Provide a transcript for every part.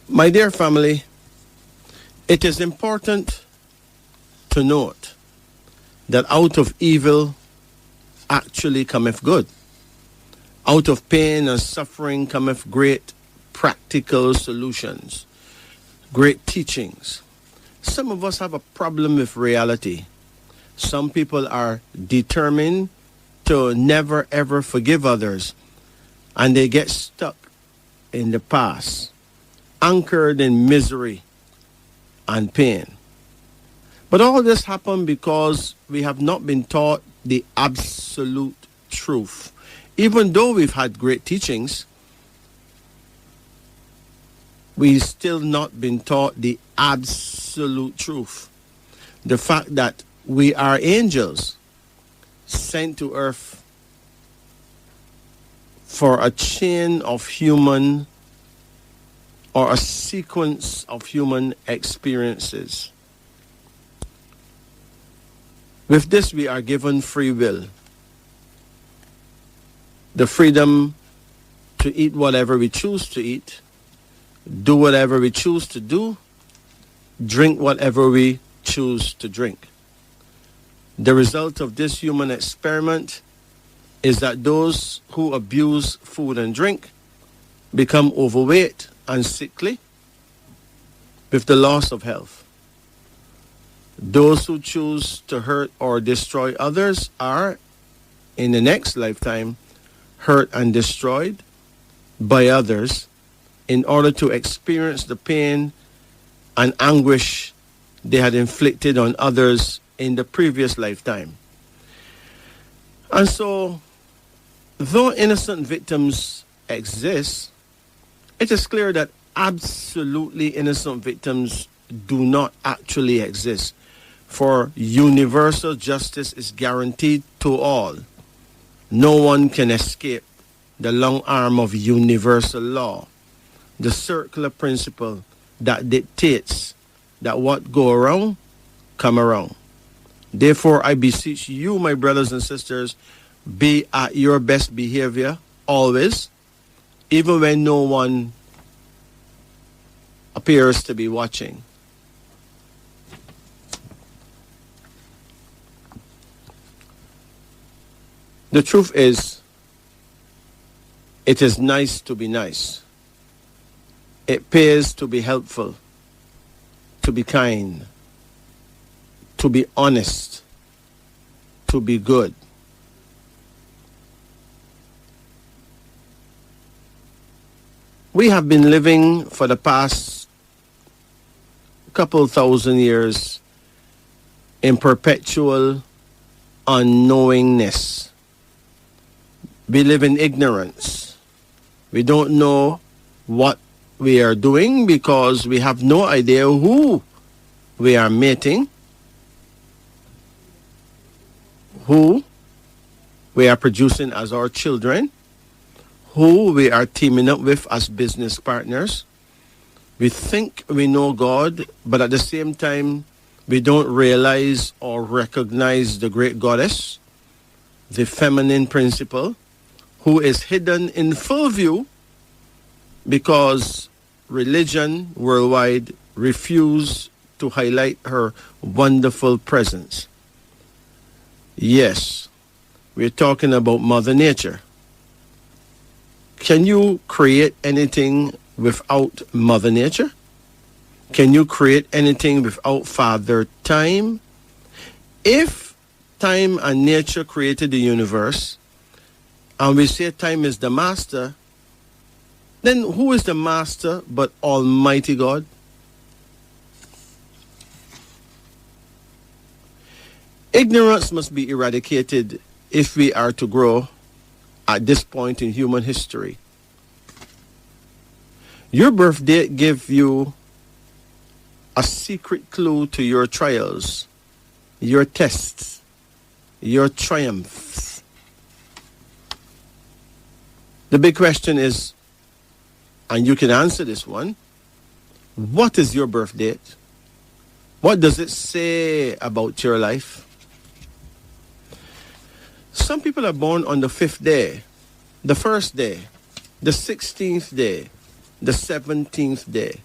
My dear family, it is important to note that out of evil actually cometh good. Out of pain and suffering cometh great practical solutions, great teachings. Some of us have a problem with reality. Some people are determined to never ever forgive others, and they get stuck in the past, anchored in misery and pain. But all this happened because we have not been taught the absolute truth. Even though we've had great teachings, we've still not been taught the absolute truth. The fact that we are angels sent to earth for a chain of human or a sequence of human experiences. With this, we are given free will. The freedom to eat whatever we choose to eat, do whatever we choose to do, drink whatever we choose to drink. The result of this human experiment is that those who abuse food and drink become overweight and sickly with the loss of health. Those who choose to hurt or destroy others are, in the next lifetime, hurt and destroyed by others in order to experience the pain and anguish they had inflicted on others in the previous lifetime. And so, though innocent victims exist, it is clear that absolutely innocent victims do not actually exist, for universal justice is guaranteed to all. No one can escape the long arm of universal law, the circular principle that dictates that what go around, come around. Therefore, I beseech you, my brothers and sisters, be at your best behavior always, even when no one appears to be watching. The truth is, it is nice to be nice. It pays to be helpful, to be kind, to be honest, to be good. We have been living for the past couple thousand years in perpetual unknowingness. We live in ignorance. We don't know what we are doing because we have no idea who we are mating, who we are producing as our children, who we are teaming up with as business partners. We think we know God, but at the same time, we don't realize or recognize the great goddess, the feminine principle, who is hidden in full view because religion worldwide refused to highlight her wonderful presence. Yes, we're talking about Mother Nature. Can you create anything without Mother Nature? Can you create anything without Father Time? If time and nature created the universe, and we say time is the master, then who is the master but Almighty God? Ignorance must be eradicated if we are to grow at this point in human history. Your birthday gives you a secret clue to your trials, your tests, your triumphs. The big question is, and you can answer this one, what is your birth date? What does it say about your life? Some people are born on the 5th day, the 1st day, the 16th day, the 17th day.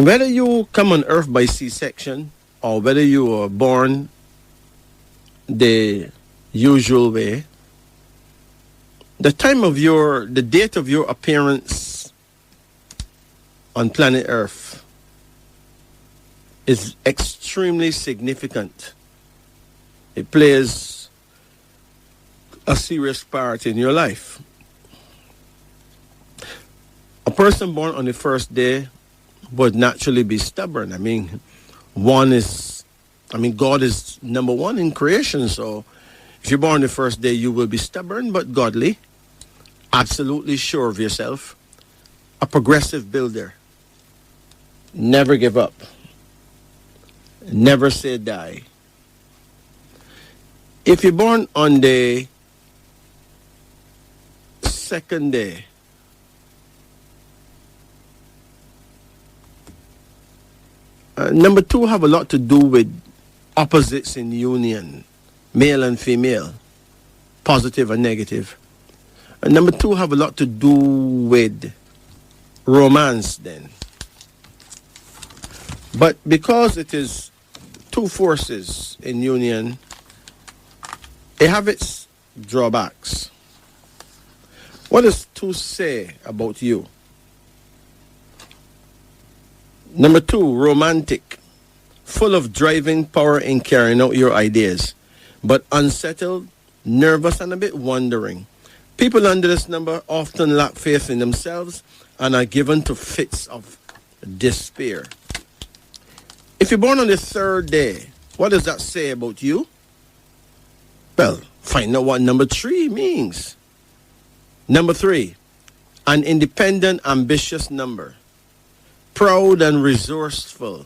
Whether you come on earth by C-section or whether you were born the usual way, the date of your appearance on planet Earth is extremely significant. It plays a serious part in your life. A person born on the first day would naturally be stubborn. God is number one in creation, so if you're born the first day, you will be stubborn but godly, absolutely sure of yourself, a progressive builder. Never give up. Never say die. If you're born on the second day, number two have a lot to do with opposites in union, male and female, positive and negative. And number two have a lot to do with romance then. But because it is two forces in union, it have its drawbacks. What does two say about you? Number two, romantic, full of driving power in carrying out your ideas, but unsettled, nervous, and a bit wandering. People under this number often lack faith in themselves and are given to fits of despair. If you're born on the third day, what does that say about you? Well, find out what number three means. Number three, an independent, ambitious number. Proud and resourceful,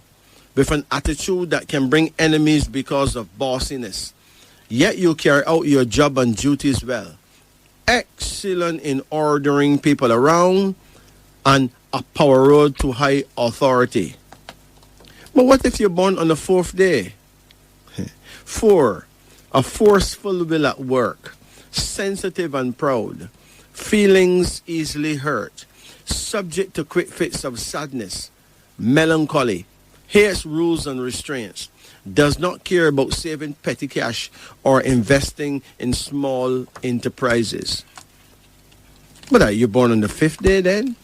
with an attitude that can bring enemies because of bossiness. Yet you carry out your job and duties well. Excellent in ordering people around and a power road to high authority. But what if you're born on the fourth day? 4, a forceful will at work, sensitive and proud, feelings easily hurt, subject to quick fits of sadness, melancholy, hates rules and restraints, does not care about saving petty cash or investing in small enterprises. But are you born on the 5th day then?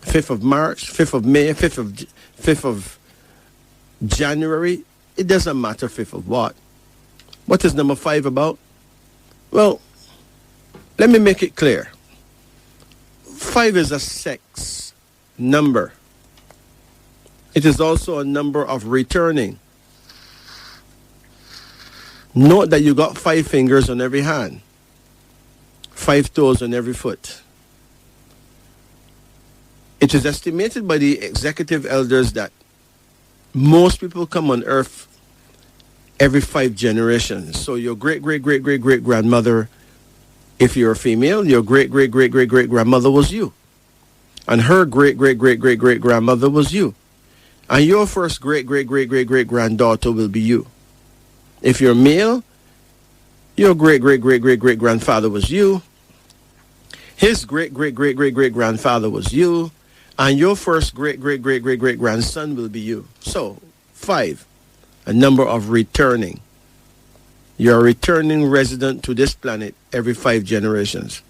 5th of March, 5th of May, 5th of January? It doesn't matter 5th of what. What is number 5 about? Well, let me make it clear. 5 is a sex number. It is also a number of returning. Note that you got 5 fingers on every hand, 5 toes on every foot. It is estimated by the executive elders that most people come on earth every 5 generations. So your great-great-great-great-great-grandmother, if you're a female, your great-great-great-great-great-grandmother was you. And her great-great-great-great-great-grandmother was you. And your first great-great-great-great-great-granddaughter will be you. If you're male, your great-great-great-great-great-grandfather was you. His great-great-great-great-great-grandfather was you. And your first great-great-great-great-great-grandson will be you. So, 5, a number of returning. You're a returning resident to this planet every 5 generations.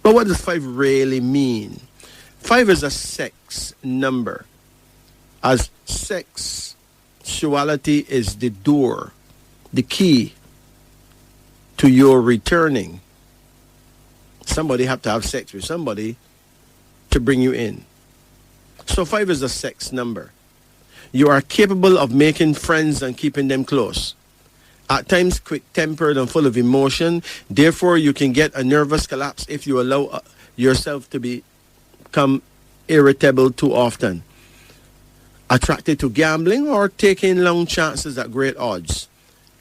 But what does 5 really mean? 5 is a sex number. As sexuality is the door, the key to your returning. Somebody have to have sex with somebody to bring you in. So 5 is a sex number. You are capable of making friends and keeping them close. At times quick-tempered and full of emotion. Therefore, you can get a nervous collapse if you allow yourself to become irritable too often. Attracted to gambling or taking long chances at great odds.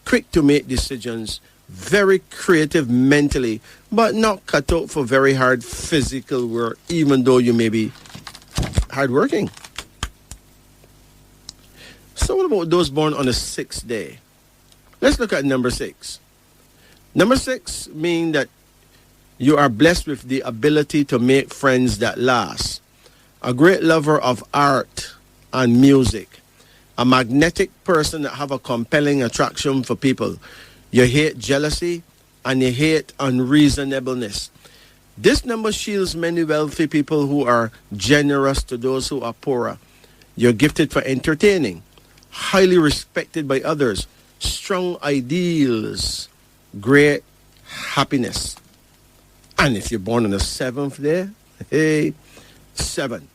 Quick to make decisions. Very creative mentally, but not cut out for very hard physical work, even though you may be hardworking. So what about those born on the 6th day? Let's look at number 6. Number 6 means that you are blessed with the ability to make friends that last. A great lover of art, and music. A magnetic person that have a compelling attraction for people. You hate jealousy and you hate unreasonableness. This number shields many wealthy people who are generous to those who are poorer. You're gifted for entertaining, highly respected by others, strong ideals, great happiness. And if you're born on the 7th day, hey, 7.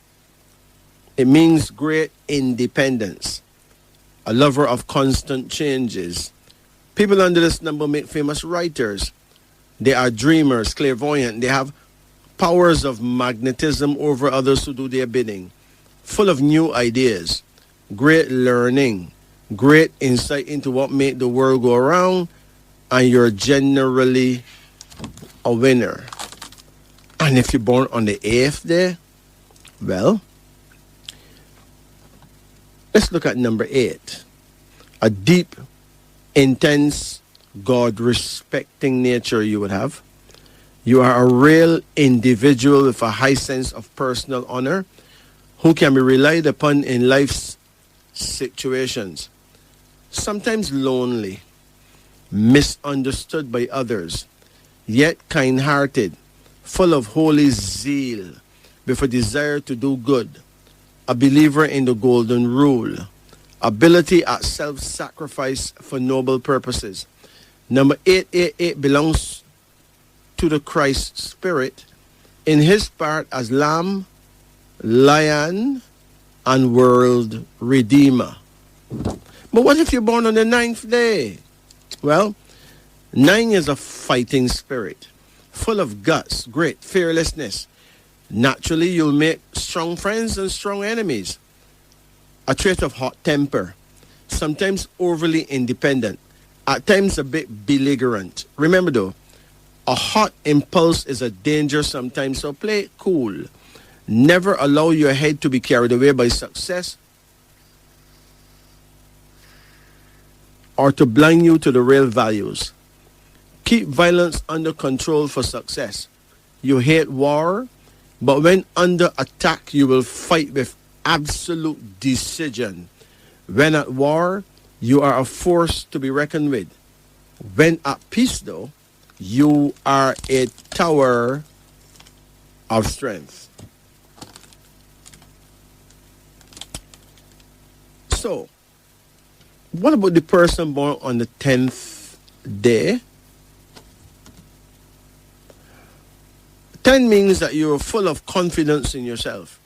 It means great independence, a lover of constant changes. People under this number make famous writers. They are dreamers, clairvoyant. They have powers of magnetism over others who do their bidding. Full of new ideas, great learning, great insight into what made the world go around, and you're generally a winner. And if you're born on the 8th day, well, let's look at number 8. A deep, intense, God-respecting nature you would have. You are a real individual with a high sense of personal honor who can be relied upon in life's situations. Sometimes lonely, misunderstood by others, yet kind-hearted, full of holy zeal, with a desire to do good, a believer in the golden rule, ability at self-sacrifice for noble purposes. Number 888 belongs to the Christ Spirit in his part as Lamb, Lion, and World Redeemer. But what if you're born on the 9th day? Well, 9 is a fighting spirit, full of guts, great fearlessness. Naturally, you'll make strong friends and strong enemies. A trait of hot temper, sometimes overly independent, at times a bit belligerent. Remember though, a hot impulse is a danger sometimes, so play it cool. Never allow your head to be carried away by success or to blind you to the real values. Keep violence under control for success. You hate war, but when under attack, you will fight with absolute decision. When at war, you are a force to be reckoned with. When at peace, though, you are a tower of strength. So, what about the person born on the 10th day? 10 means that you're full of confidence in yourself,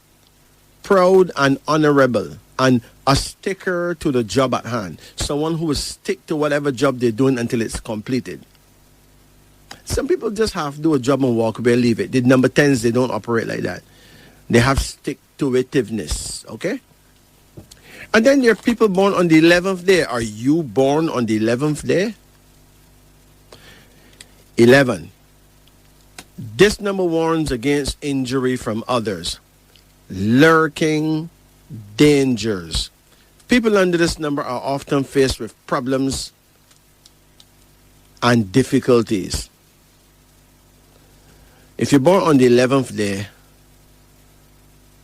proud and honorable, and a sticker to the job at hand. Someone who will stick to whatever job they're doing until it's completed. Some people just have to do a job and walk away, leave it. The number 10s, they don't operate like that. They have stick-to-itiveness, okay? And then there are people born on the 11th day. Are you born on the 11th day? 11. This number warns against injury from others. Lurking dangers. People under this number are often faced with problems and difficulties. If you're born on the 11th day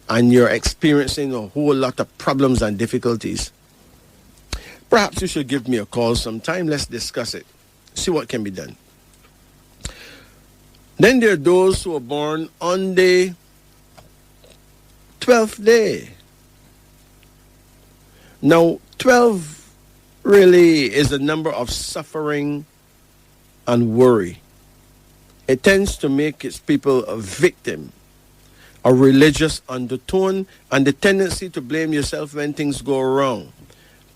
and you're experiencing a whole lot of problems and difficulties, perhaps you should give me a call sometime. Let's discuss it. See what can be done. Then there are those who are born on the 12th day. Now, 12 really is a number of suffering and worry. It tends to make its people a victim, a religious undertone, and the tendency to blame yourself when things go wrong.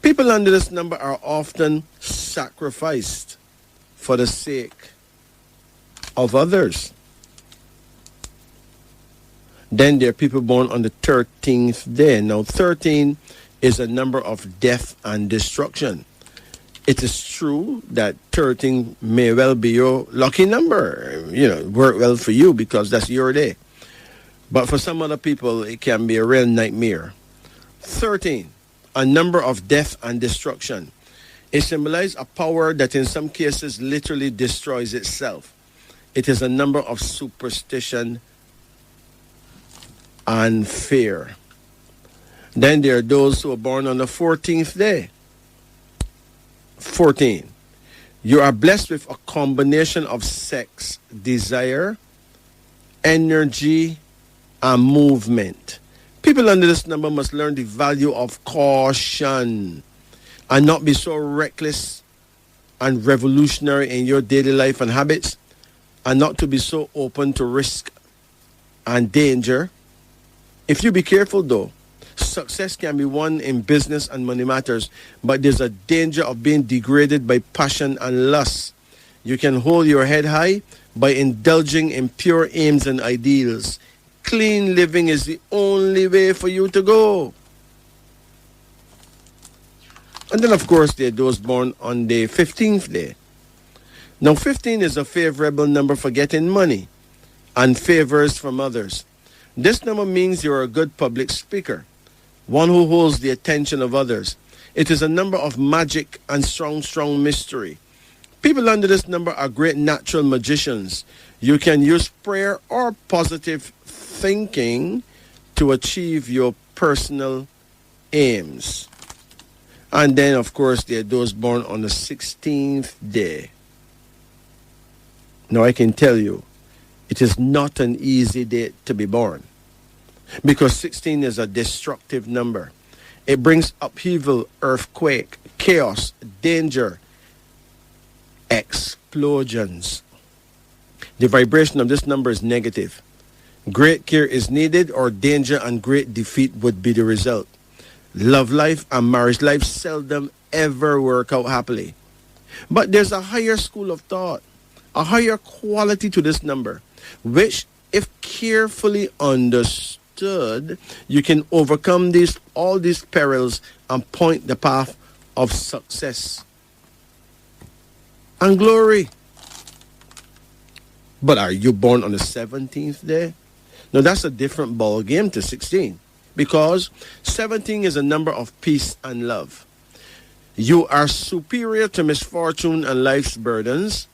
People under this number are often sacrificed for the sake of others. Then there are people born on the 13th day. Now, 13 is a number of death and destruction. It is true that 13 may well be your lucky number. You know, work well for you because that's your day. But for some other people, it can be a real nightmare. 13, a number of death and destruction. It symbolizes a power that in some cases literally destroys itself. It is a number of superstition and fear. Then there are those who are born on the 14th day. 14. You are blessed with a combination of sex, desire, energy, and movement. People under this number must learn the value of caution and not be so reckless and revolutionary in your daily life and habits, and not to be so open to risk and danger. If you be careful though, success can be won in business and money matters, but there's a danger of being degraded by passion and lust. You can hold your head high by indulging in pure aims and ideals. Clean living is the only way for you to go. And then, of course, there are those born on the 15th day. Now, 15 is a favorable number for getting money and favors from others. This number means you're a good public speaker, one who holds the attention of others. It is a number of magic and strong mystery. People under this number are great natural magicians. You can use prayer or positive thinking to achieve your personal aims. And then, of course, there are those born on the 16th day. Now, I can tell you, it is not an easy day to be born, because 16 is a destructive number. It brings upheaval, earthquake, chaos, danger, explosions. The vibration of this number is negative. Great care is needed, or danger and great defeat would be the result. Love life and marriage life seldom ever work out happily. But there's a higher school of thought, a higher quality to this number, which, if carefully understood, you can overcome all these perils and point the path of success and glory. But are you born on the 17th day? Now, that's a different ball game to 16, because 17 is a number of peace and love. You are superior to misfortune and life's burdens.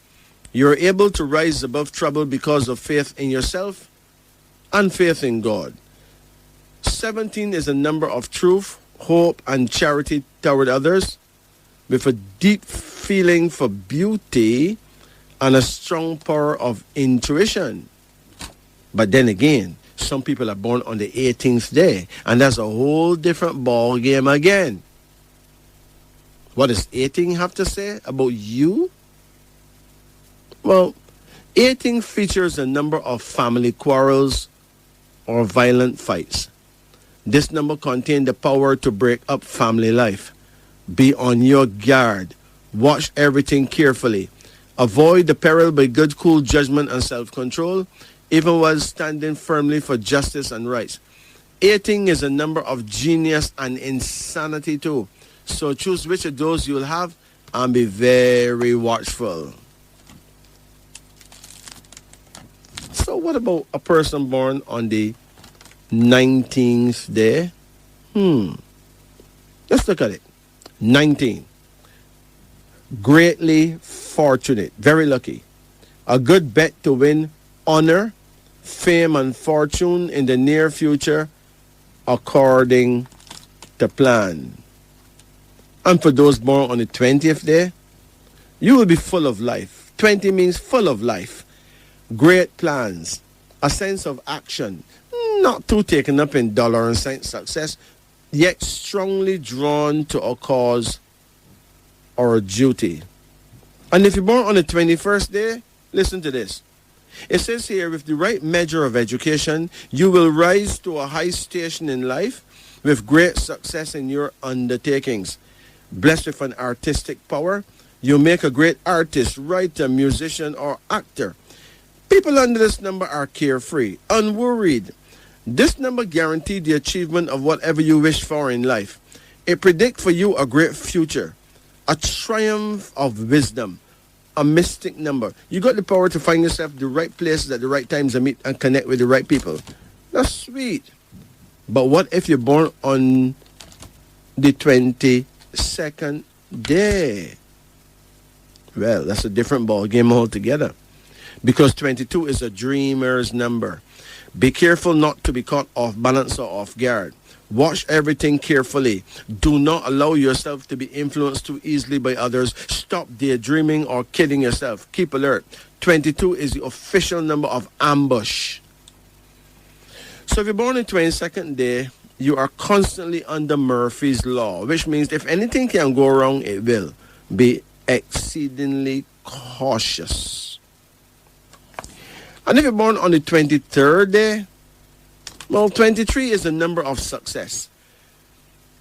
You're able to rise above trouble because of faith in yourself and faith in God. 17 is a number of truth, hope, and charity toward others, with a deep feeling for beauty and a strong power of intuition. But then again, some people are born on the 18th day, and that's a whole different ball game again. What does 18 have to say about you? Well, 18 features a number of family quarrels or violent fights. This number contains the power to break up family life. Be on your guard. Watch everything carefully. Avoid the peril by good, cool judgment and self-control, even while standing firmly for justice and rights. 18 is a number of genius and insanity too. So choose which of those you'll have and be very watchful. So what about a person born on the 19th day? Let's look at it. 19. Greatly fortunate, very lucky. A good bet to win honor, fame, and fortune in the near future according to plan. And for those born on the 20th day, you will be full of life. 20 means full of life. Great plans, a sense of action, not too taken up in dollar and cent success, yet strongly drawn to a cause or a duty. And if you're born on the 21st day, listen to this. It says here, with the right measure of education, you will rise to a high station in life with great success in your undertakings. Blessed with an artistic power, you make a great artist, writer, musician, or actor. People under this number are carefree, unworried. This number guarantees the achievement of whatever you wish for in life. It predicts for you a great future, a triumph of wisdom, a mystic number. You got the power to find yourself the right places at the right times and meet and connect with the right people. That's sweet. But what if you're born on the 22nd day? Well, that's a different ball game altogether, because 22 is a dreamer's number. Be careful not to be caught off balance or off guard. Watch everything carefully. Do not allow yourself to be influenced too easily by others. Stop daydreaming or kidding yourself. Keep alert. 22 is the official number of ambush. So if you're born on the 22nd day, you are constantly under Murphy's Law, which means if anything can go wrong, it will. Be exceedingly cautious. And if you're born on the 23rd day, well, 23 is the number of success.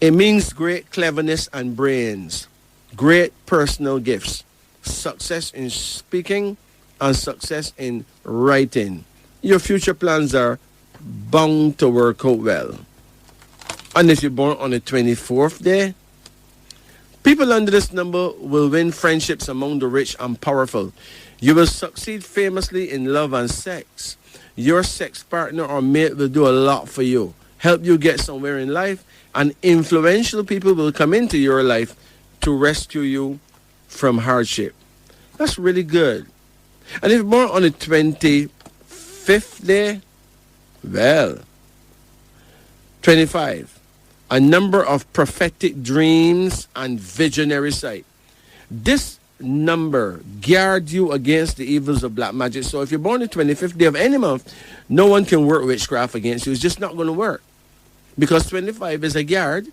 It means great cleverness and brains, great personal gifts, success in speaking, and success in writing. Your future plans are bound to work out well. And if you're born on the 24th day, people under this number will win friendships among the rich and powerful. You will succeed famously in love and sex. Your sex partner or mate will do a lot for you, help you get somewhere in life, and influential people will come into your life to rescue you from hardship. That's really good. And if you're born on the 25th day, well, 25, a number of prophetic dreams and visionary sight. This number guard you against the evils of black magic. So if you're born the 25th day of any month, no one can work witchcraft against you. It's just not going to work. Because 25 is a guard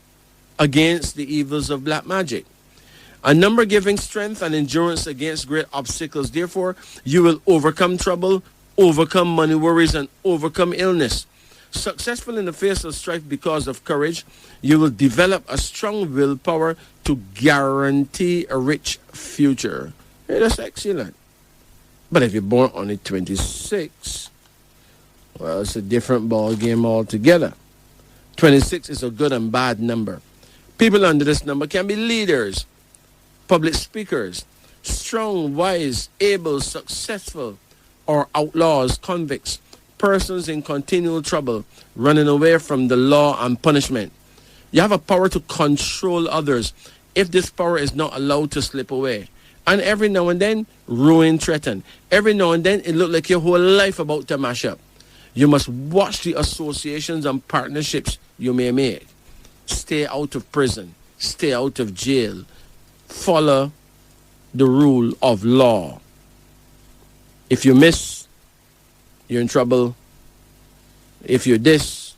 against the evils of black magic. A number giving strength and endurance against great obstacles. Therefore, you will overcome trouble, overcome money worries, and overcome illness. Successful in the face of strife because of courage, you will develop a strong willpower to guarantee a rich future. Hey, that's excellent. But if you're born on the 26th, well, it's a different ball game altogether. 26 is a good and bad number. People under this number can be leaders, public speakers, strong, wise, able, successful, or outlaws, convicts, persons in continual trouble, running away from the law and punishment. You have a power to control others if this power is not allowed to slip away. And every now and then, ruin threaten. Every now and then, it looks like your whole life about to mash up. You must watch the associations and partnerships you may make. Stay out of prison. Stay out of jail. Follow the rule of law. If you miss, you're in trouble. If you diss,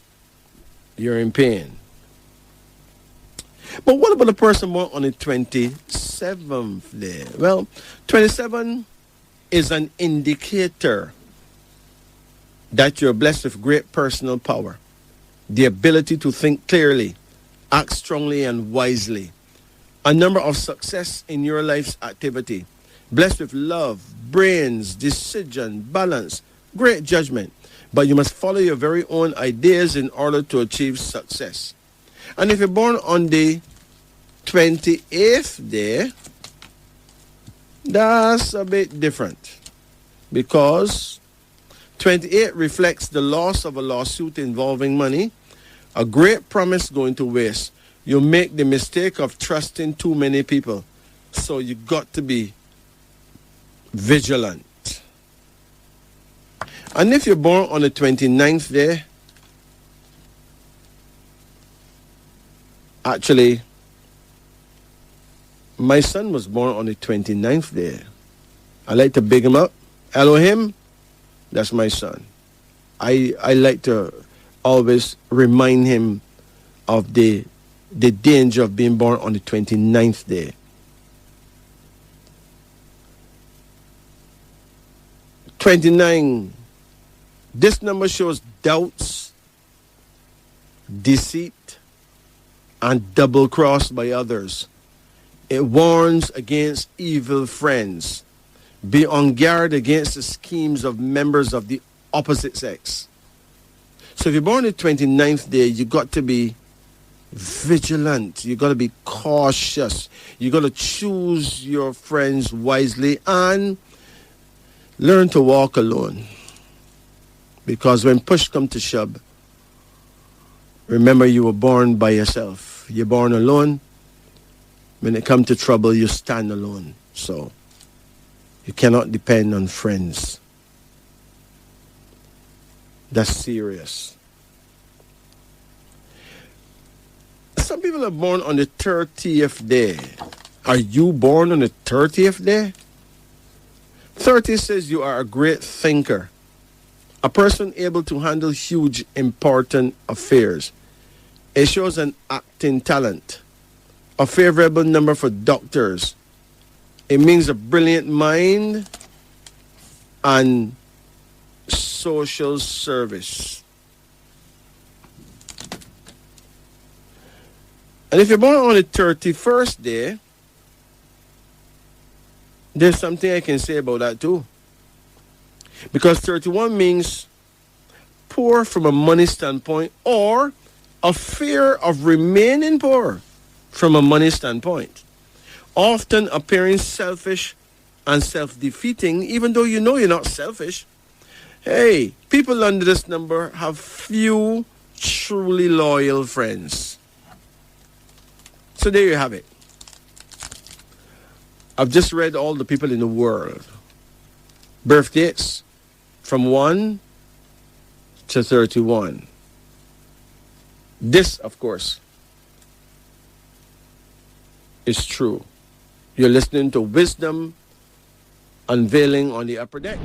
you're in pain. But what about the person born on the 27th day? Well, 27 is an indicator that you're blessed with great personal power, the ability to think clearly, act strongly and wisely, a number of success in your life's activity, blessed with love, brains, decision, balance, great judgment. But you must follow your very own ideas in order to achieve success. And if you're born on the 28th day, that's a bit different, because 28 reflects the loss of a lawsuit involving money, a great promise going to waste. You make the mistake of trusting too many people, so you got to be vigilant. And if you're born on the 29th day, actually, my son was born on the 29th day. I like to big him up. Elohim, that's my son. I like to always remind him of the danger of being born on the 29th day. 29. This number shows doubts, deceit, and double crossed by others. It warns against evil friends. Be on guard against the schemes of members of the opposite sex. So if you're born on the 29th day, you got to be vigilant. You got to be cautious. You got to choose your friends wisely and learn to walk alone. Because when push comes to shove, remember you were born by yourself. You're born alone. When it comes to trouble, you stand alone. So you cannot depend on friends. That's serious. Some people are born on the 30th day. Are you born on the 30th day? 30 says you are a great thinker, a person able to handle huge, important affairs. It shows an acting talent, a favorable number for doctors. It means a brilliant mind and social service. And if you're born on the 31st day, there's something I can say about that too. Because 31 means poor from a money standpoint, or a fear of remaining poor from a money standpoint. Often appearing selfish and self-defeating, even though you know you're not selfish. Hey, people under this number have few truly loyal friends. So there you have it. I've just read all the people in the world. Birth dates from 1 to 31. This, of course, is true. You're listening to Wisdom Unveiling on the Upper Deck.